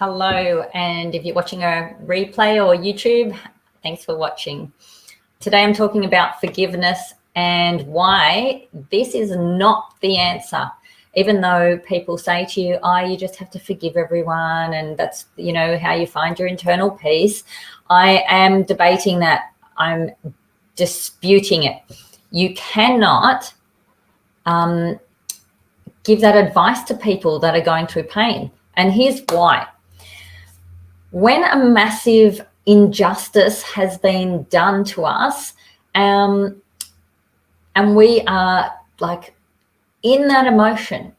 Hello, and if you're watching a replay or YouTube, thanks for watching. Today I'm talking about forgiveness and why this is not the answer. Even though people say to you, oh, you just have to forgive everyone and that's, how you find your internal peace. I am debating that. I'm disputing it. You cannot give that advice to people that are going through pain. And here's why. When a massive injustice has been done to us, and we are like in that emotion,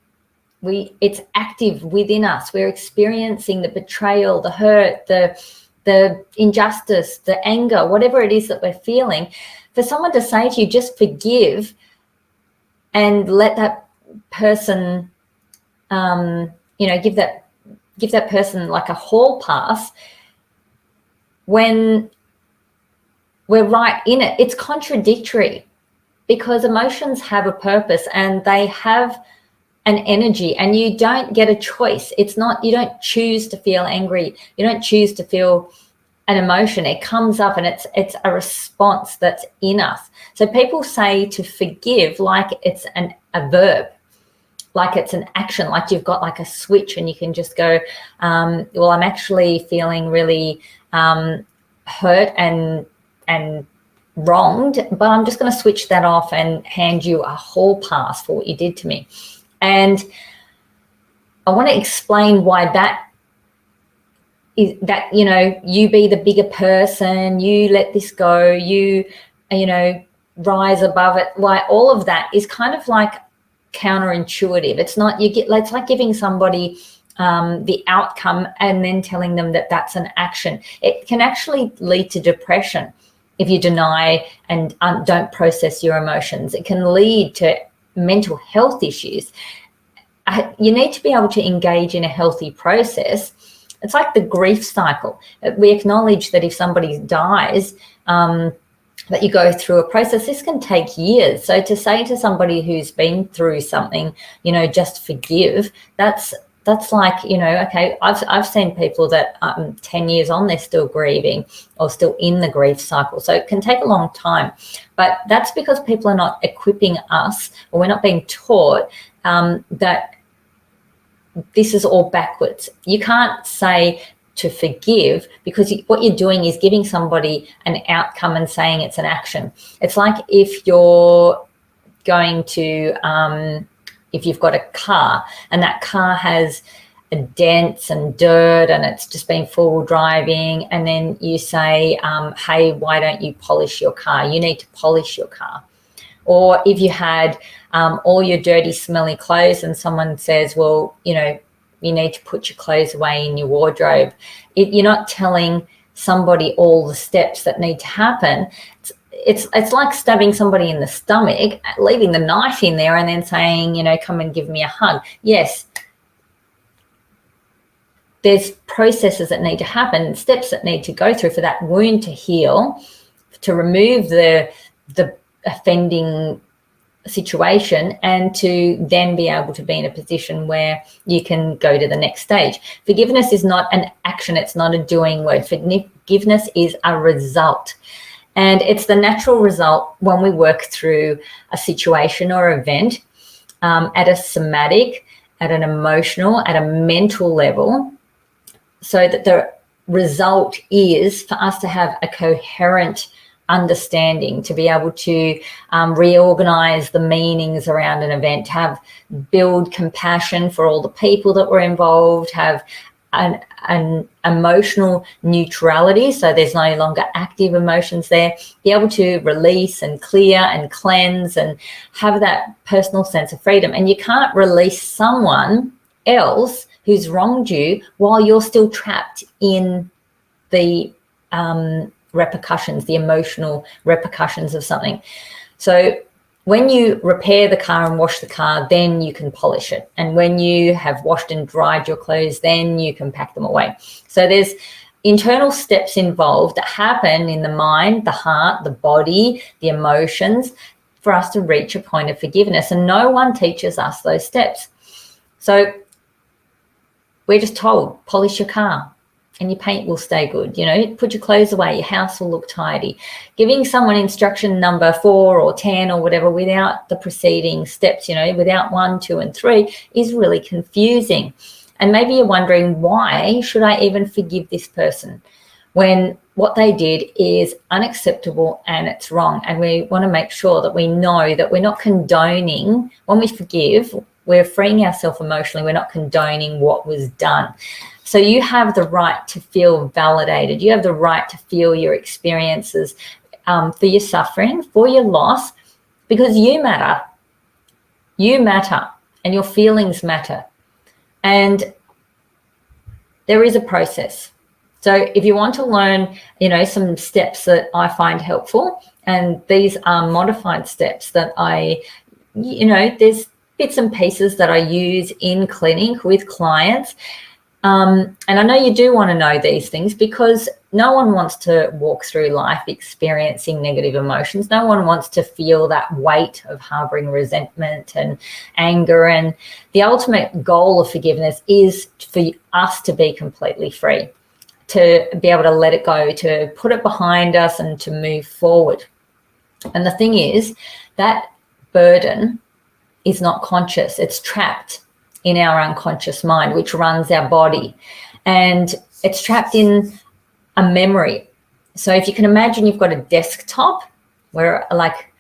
it's active within us. We're experiencing the betrayal, the hurt, the injustice, the anger, whatever it is that we're feeling. For someone to say to you, just forgive and let that person, give that person like a hall pass when we're right in it. It's contradictory because emotions have a purpose and they have an energy and you don't get a choice. It's not, you don't choose to feel angry. You don't choose to feel an emotion. It comes up and it's a response that's in us. So people say to forgive like it's a verb, like it's an action, like you've got like a switch and you can just go, well, I'm actually feeling really hurt and wronged, but I'm just going to switch that off and hand you a hall pass for what you did to me. And I want to explain why that is, that, you be the bigger person, you let this go, you rise above it. Why all of that is kind of like counterintuitive. It's not, it's like giving somebody the outcome and then telling them that that's an action. It can actually lead to depression if you deny and don't process your emotions. It can lead to mental health issues. You need to be able to engage in a healthy process. It's like the grief cycle. We acknowledge that if somebody dies, that you go through a process. This can take years. So to say to somebody who's been through something, just forgive, that's like, okay, I've seen people that 10 years on, they're still grieving or still in the grief cycle. So it can take a long time, but that's because people are not equipping us, or we're not being taught that this is all backwards. You can't say to forgive because what you're doing is giving somebody an outcome and saying it's an action. It's like if you're going to, if you've got a car and that car has dents and dirt and it's just been full driving, and then you say, hey, why don't you polish your car? You need to polish your car. Or if you had all your dirty, smelly clothes and someone says, well, you need to put your clothes away in your wardrobe. You're not telling somebody all the steps that need to happen. It's like stabbing somebody in the stomach, leaving the knife in there and then saying, come and give me a hug. Yes, there's processes that need to happen, steps that need to go through for that wound to heal, to remove the offending situation, and to then be able to be in a position where you can go to the next stage. Forgiveness is not an action. It's not a doing word. Forgiveness is a result. And it's the natural result when we work through a situation or event at a somatic, at an emotional, at a mental level, so that the result is for us to have a coherent understanding, to be able to reorganize the meanings around an event, build compassion for all the people that were involved, have an emotional neutrality, so there's no longer active emotions there, be able to release and clear and cleanse and have that personal sense of freedom. And you can't release someone else who's wronged you while you're still trapped in the repercussions, the emotional repercussions of something. So when you repair the car and wash the car, then you can polish it. And when you have washed and dried your clothes, then you can pack them away. So there's internal steps involved that happen in the mind, the heart, the body, the emotions, for us to reach a point of forgiveness. And no one teaches us those steps. So we're just told, polish your car and your paint will stay good. You know, put your clothes away, your house will look tidy. Giving someone instruction number 4 or 10 or whatever without the preceding steps, you know, without 1, 2, and 3 is really confusing. And maybe you're wondering, why should I even forgive this person when what they did is unacceptable and it's wrong? And we want to make sure that we know that we're not condoning, when we forgive, we're freeing ourselves emotionally, we're not condoning what was done. So you have the right to feel validated. You have the right to feel your experiences, for your suffering, for your loss, because you matter. You matter and your feelings matter. And there is a process. So if you want to learn, you know, some steps that I find helpful, and these are modified steps that there's bits and pieces that I use in clinic with clients. And I know you do want to know these things, because no one wants to walk through life experiencing negative emotions. No one wants to feel that weight of harboring resentment and anger. And the ultimate goal of forgiveness is for us to be completely free, to be able to let it go, to put it behind us and to move forward. And the thing is, that burden is not conscious. It's trapped in our unconscious mind, which runs our body, and it's trapped in a memory. So if you can imagine, you've got a desktop where, like,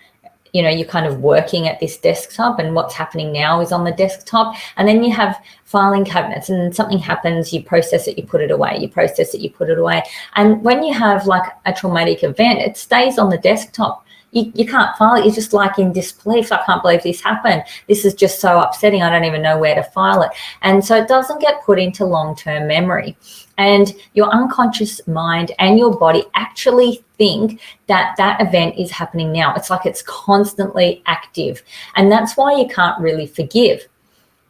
you know, you're kind of working at this desktop and what's happening now is on the desktop, and then you have filing cabinets, and something happens, you process it, you put it away, you process it, you put it away. And when you have like a traumatic event, it stays on the desktop. You can't file it. You're just like in disbelief. I can't believe this happened. This is just so upsetting. I don't even know where to file it. And so it doesn't get put into long-term memory. And your unconscious mind and your body actually think that that event is happening now. It's like it's constantly active. And that's why you can't really forgive.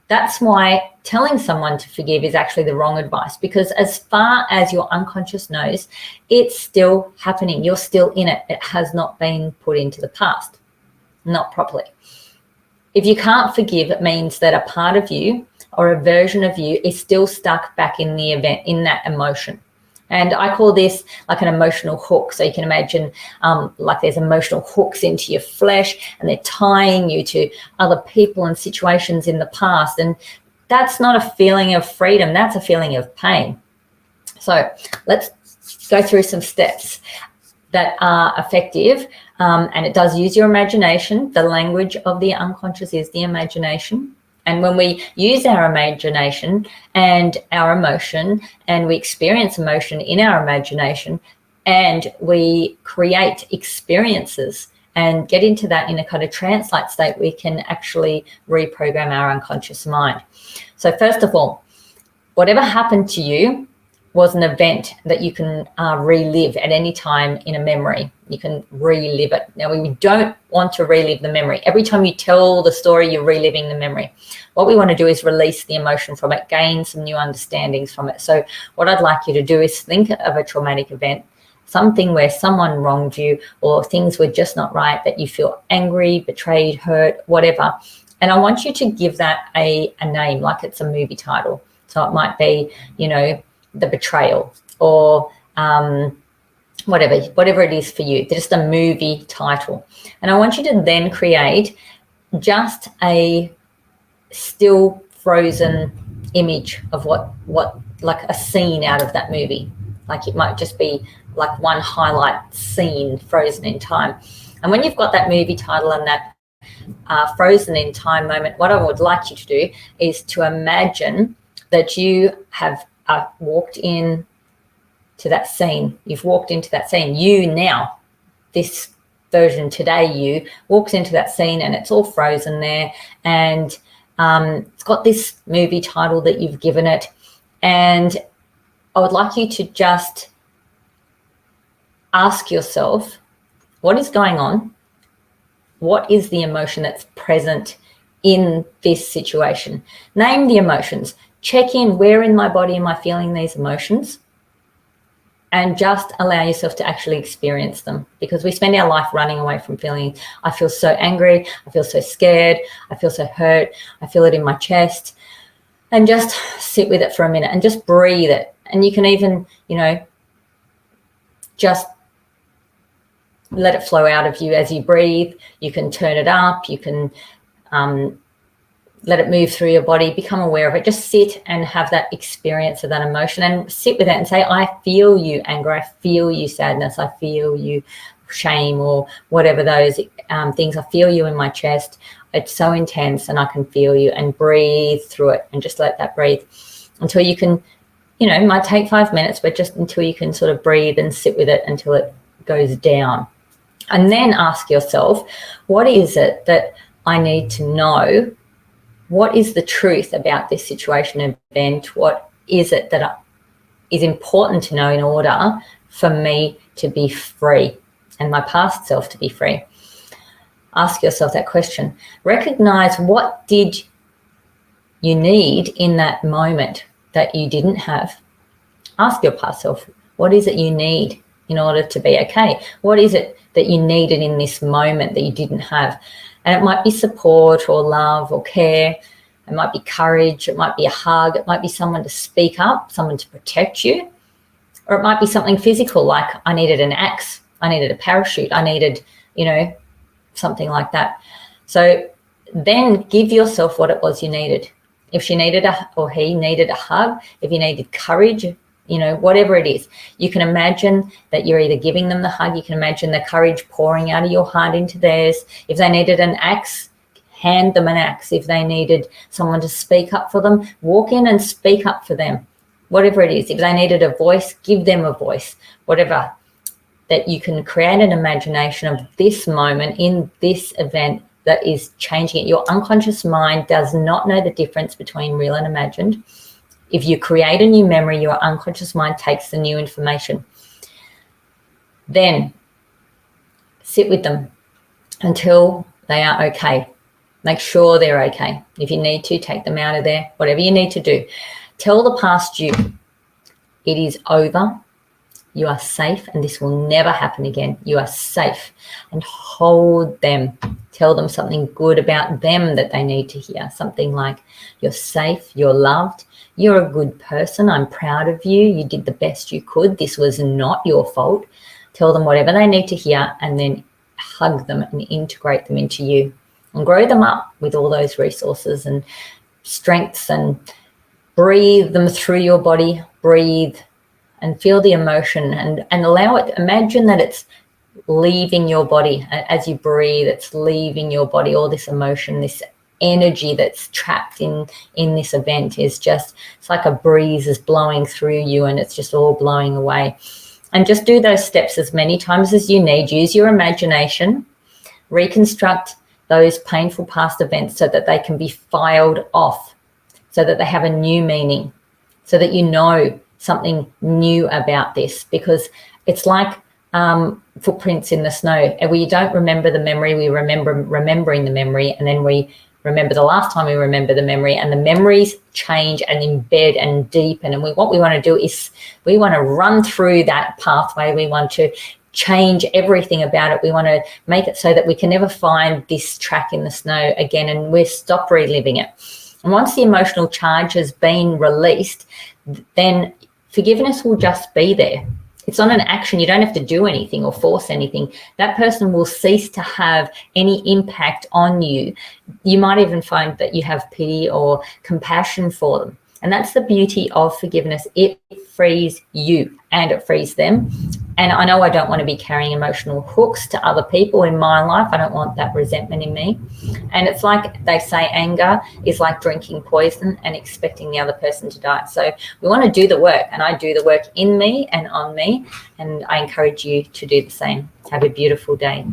That's why telling someone to forgive is actually the wrong advice, because as far as your unconscious knows, it's still happening. You're still in it. It has not been put into the past, not properly. If you can't forgive, it means that a part of you or a version of you is still stuck back in the event, in that emotion. And I call this like an emotional hook. So you can imagine like there's emotional hooks into your flesh, and they're tying you to other people and situations in the past. And that's not a feeling of freedom. That's a feeling of pain. So let's go through some steps that are effective. And it does use your imagination. The language of the unconscious is the imagination. And when we use our imagination and our emotion, and we experience emotion in our imagination, and we create experiences and get into that in a kind of trance-like state, we can actually reprogram our unconscious mind. So first of all, whatever happened to you was an event that you can relive at any time in a memory. You can relive it. Now, we don't want to relive the memory. Every time you tell the story, you're reliving the memory. What we want to do is release the emotion from it, gain some new understandings from it. So what I'd like you to do is think of a traumatic event, something where someone wronged you or things were just not right, that you feel angry, betrayed, hurt, whatever. And I want you to give that a name, like it's a movie title. So it might be, you know, The Betrayal, or whatever it is for you, just a movie title. And I want you to then create just a still frozen image of what like a scene out of that movie. Like it might just be like one highlight scene frozen in time. And when you've got that movie title and that frozen in time moment, what I would like you to do is to imagine that you have walked in to that scene. You've walked into that scene. You now, this version today, you walks into that scene and it's all frozen there, and it's got this movie title that you've given it. And I would like you to just ask yourself, what is going on? What is the emotion that's present in this situation? Name the emotions. Check in, where in my body am I feeling these emotions? And just allow yourself to actually experience them, because we spend our life running away from feeling. I feel so angry. I feel so scared. I feel so hurt. I feel it in my chest. And just sit with it for a minute and just breathe it. And you can even, just let it flow out of you as you breathe. You can turn it up. You can let it move through your body. Become aware of it. Just sit and have that experience of that emotion and sit with it and say, I feel you anger. I feel you sadness. I feel you shame, or whatever those things. I feel you in my chest. It's so intense and I can feel you, and breathe through it and just let that breathe until you can, it might take 5 minutes, but just until you can sort of breathe and sit with it until it goes down. And then ask yourself, what is it that I need to know? What is the truth about this situation event? What is it that is important to know in order for me to be free and my past self to be free? Ask yourself that question. Recognize, what did you need in that moment that you didn't have? Ask your past self, what is it you need in order to be okay? What is it that you needed in this moment that you didn't have? And it might be support or love or care. It might be courage. It might be a hug. It might be someone to speak up, someone to protect you. Or it might be something physical, like I needed an axe, I needed a parachute, I needed, something like that. So then give yourself what it was you needed. If she needed he needed a hug, if you needed courage, whatever it is, you can imagine that you're either giving them the hug, you can imagine the courage pouring out of your heart into theirs. If they needed an axe, hand them an axe. If they needed someone to speak up for them, walk in and speak up for them, whatever it is. If they needed a voice, give them a voice, whatever. That you can create an imagination of this moment in this event that is changing it. Your unconscious mind does not know the difference between real and imagined. If you create a new memory, your unconscious mind takes the new information. Then sit with them until they are okay. Make sure they're okay. If you need to, take them out of there, whatever you need to do. Tell the past you, it is over. You are safe, and this will never happen again. You are safe, and hold them. Tell them something good about them that they need to hear. Something like, you're safe, you're loved, you're a good person, I'm proud of you, you did the best you could, this was not your fault. Tell them whatever they need to hear, and then hug them and integrate them into you and grow them up with all those resources and strengths, and breathe them through your body. Breathe and feel the emotion, and allow it. Imagine that it's leaving your body. As you breathe, it's leaving your body. All this emotion, this energy that's trapped in this event is just, it's like a breeze is blowing through you, and it's just all blowing away. And just do those steps as many times as you need. Use your imagination. Reconstruct those painful past events so that they can be filed off, so that they have a new meaning, so that you know something new about this. Because it's like footprints in the snow. And we don't remember the memory, we remember remembering the memory, and then we remember the last time we remember the memory, and the memories change and embed and deepen. And what we want to do is we want to run through that pathway. We want to change everything about it. We want to make it so that we can never find this track in the snow again, and we stop reliving it. And once the emotional charge has been released, then forgiveness will just be there. It's not an action. You don't have to do anything or force anything. That person will cease to have any impact on you. You might even find that you have pity or compassion for them. And that's the beauty of forgiveness. It frees you and it frees them. And I know I don't want to be carrying emotional hooks to other people in my life. I don't want that resentment in me. And it's like they say, anger is like drinking poison and expecting the other person to die. So we want to do the work, and I do the work in me and on me. And I encourage you to do the same. Have a beautiful day.